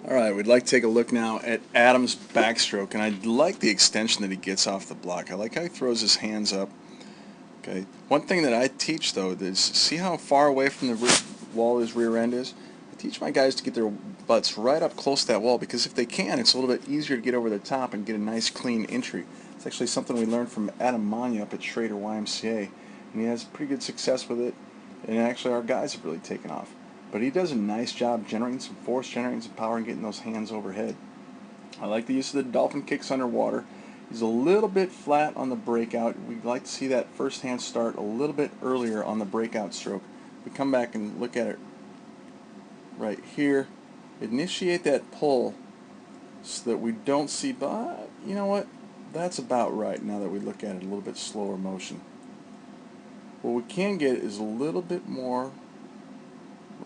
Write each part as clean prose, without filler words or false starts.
Alright, we'd like to take a look now at Adam's backstroke, and I like the extension that he gets off the block. I like how he throws his hands up. Okay. One thing that I teach, though, is see how far away from the wall his rear end is? I teach my guys to get their butts right up close to that wall, because if they can, it's a little bit easier to get over the top and get a nice clean entry. It's actually something we learned from Adam Manya up at Schrader YMCA, and he has pretty good success with it, and actually our guys have really taken off. But he does a nice job generating some force, generating some power, and getting those hands overhead. I like the use of the dolphin kicks underwater. He's a little bit flat on the breakout. We'd like to see that first hand start a little bit earlier on the breakout stroke. We come back and look at it right here. Initiate that pull so that we don't see, but you know what? That's about right now that we look at it a little bit slower motion. What we can get is a little bit more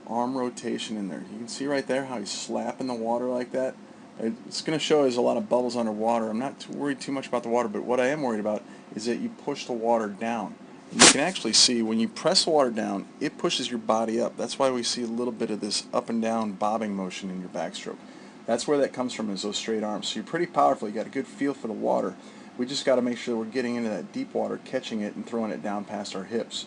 arm rotation in there. You can see right there how he's slapping the water like that. It's going to show there's a lot of bubbles underwater. I'm not worried too much about the water, but what I am worried about is that you push the water down. And you can actually see when you press the water down, it pushes your body up. That's why we see a little bit of this up and down bobbing motion in your backstroke. That's where that comes from, is those straight arms. So you're pretty powerful. You got a good feel for the water. We just got to make sure we're getting into that deep water, catching it, and throwing it down past our hips.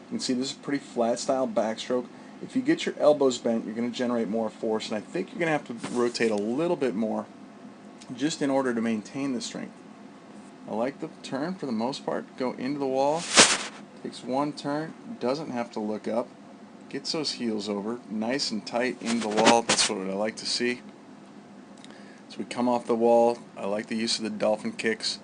You can see this is a pretty flat style backstroke. If you get your elbows bent, you're going to generate more force, and I think you're going to have to rotate a little bit more just in order to maintain the strength. I like the turn for the most part. Go into the wall, takes one turn, doesn't have to look up, gets those heels over, nice and tight into the wall. That's what I like to see. So we come off the wall. I like the use of the dolphin kicks.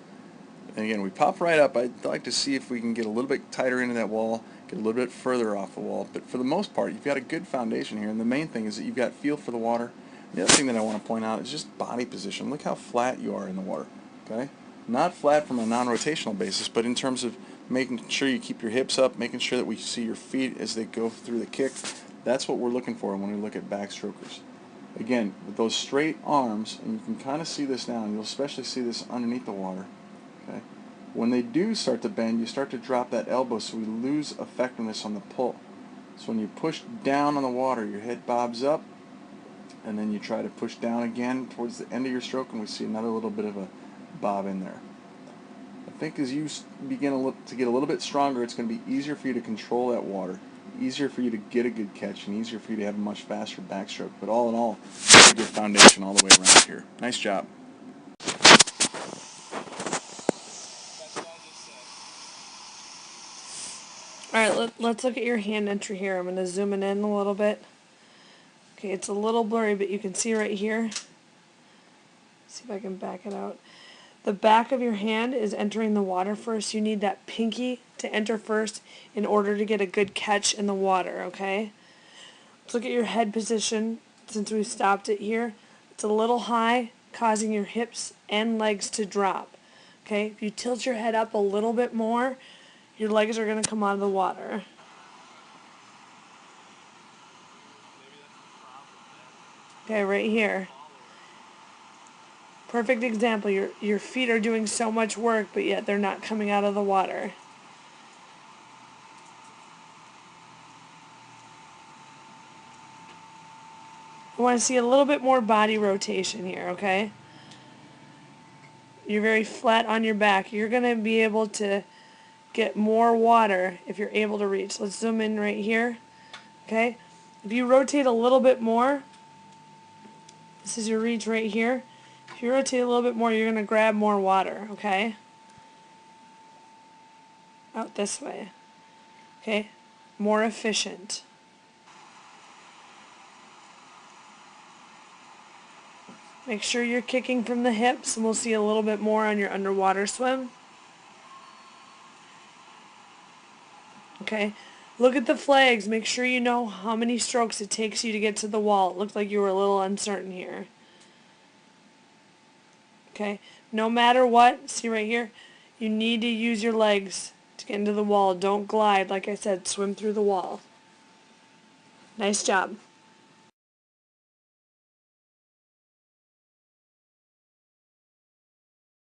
And again, we pop right up. I'd like to see if we can get a little bit tighter into that wall, get a little bit further off the wall. But for the most part, you've got a good foundation here, and the main thing is that you've got feel for the water. The other thing that I want to point out is just body position. Look how flat you are in the water. Okay, not flat from a non-rotational basis, but in terms of making sure you keep your hips up, making sure that we see your feet as they go through the kick. That's what we're looking for when we look at backstrokers. Again, with those straight arms, and you can kind of see this now, and you'll especially see this underneath the water. Okay. When they do start to bend, you start to drop that elbow, so we lose effectiveness on the pull. So when you push down on the water, your head bobs up, and then you try to push down again towards the end of your stroke, and we see another little bit of a bob in there. I think as you begin to get a little bit stronger, it's going to be easier for you to control that water, easier for you to get a good catch, and easier for you to have a much faster backstroke. But all in all, it's a good foundation all the way around here. Nice job. Alright, let's look at your hand entry here. I'm going to zoom it in a little bit. Okay, it's a little blurry, but you can see right here. See if I can back it out. The back of your hand is entering the water first. You need that pinky to enter first in order to get a good catch in the water, okay? Let's look at your head position since we stopped it here. It's a little high, causing your hips and legs to drop. Okay, if you tilt your head up a little bit more, your legs are going to come out of the water. Okay, right here. Perfect example. Your feet are doing so much work, but yet they're not coming out of the water. I want to see a little bit more body rotation here, okay? You're very flat on your back. You're going to be able to get more water if you're able to reach. Let's zoom in right here, okay? If you rotate a little bit more, this is your reach right here. If you rotate a little bit more, you're going to grab more water, okay? Out this way, okay? More efficient. Make sure you're kicking from the hips, and we'll see a little bit more on your underwater swim. Okay, look at the flags. Make sure you know how many strokes it takes you to get to the wall. It looked like you were a little uncertain here. Okay, no matter what, see right here, you need to use your legs to get into the wall. Don't glide. Like I said, swim through the wall. Nice job.